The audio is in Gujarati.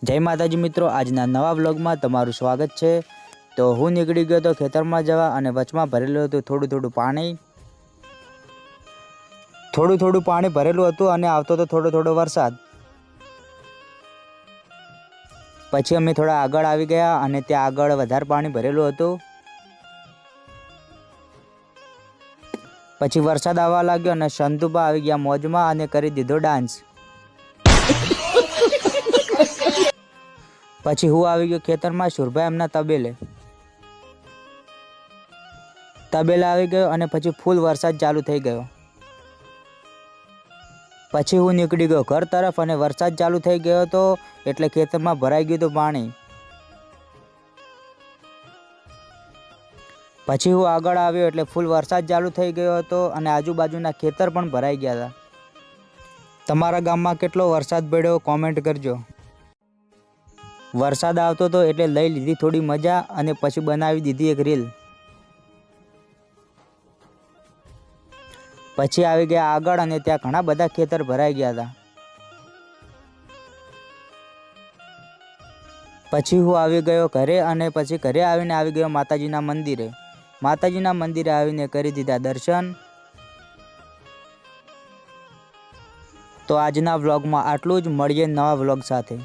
જય માતાજી મિત્રો, આજના નવા વ્લોગમાં તમારું સ્વાગત છે। તો હું નીકળી ગયો તો ખેતરમાં જવા અને વચમાં ભરેલું હતું થોડું પાણી ભરેલું હતું અને આવતો તો થોડો વરસાદ। પછી અમે થોડા આગળ આવી ગયા અને ત્યાં આગળ વધારે પાણી ભરેલું હતું। પછી વરસાદ આવવા લાગ્યો અને સંતુબા આવી ગયા મોજમાં અને કરી દીધો ડાન્સ। પછી હું આવી ગયો ખેતરમાં સુરભાઈ એમના તબેલા આવી ગયો અને પછી ફૂલ વરસાદ ચાલુ થઈ ગયો। પછી હું નીકળી ગયો ઘર તરફ અને વરસાદ ચાલુ થઈ ગયો હતો એટલે ખેતરમાં ભરાઈ ગયું હતું પાણી। પછી હું આગળ આવ્યો એટલે ફૂલ વરસાદ ચાલુ થઈ ગયો હતો અને આજુબાજુના ખેતર પણ ભરાઈ ગયા હતા। તમારા ગામમાં કેટલો વરસાદ પડ્યો કોમેન્ટ કરજો। વરસાદ આવતો હતો એટલે લઈ લીધી થોડી મજા અને પછી બનાવી દીધી એક રીલ। પછી આવી ગયા આગળ અને ત્યાં ઘણા બધા ખેતર ભરાઈ ગયા હતા। પછી હું આવી ગયો ઘરે અને પછી ઘરે આવીને આવી ગયો માતાજીના મંદિરે। માતાજીના મંદિરે આવીને કરી દીધા દર્શન। તો આજના વ્લોગમાં આટલું જ, મળીએ નવા વ્લોગ સાથે।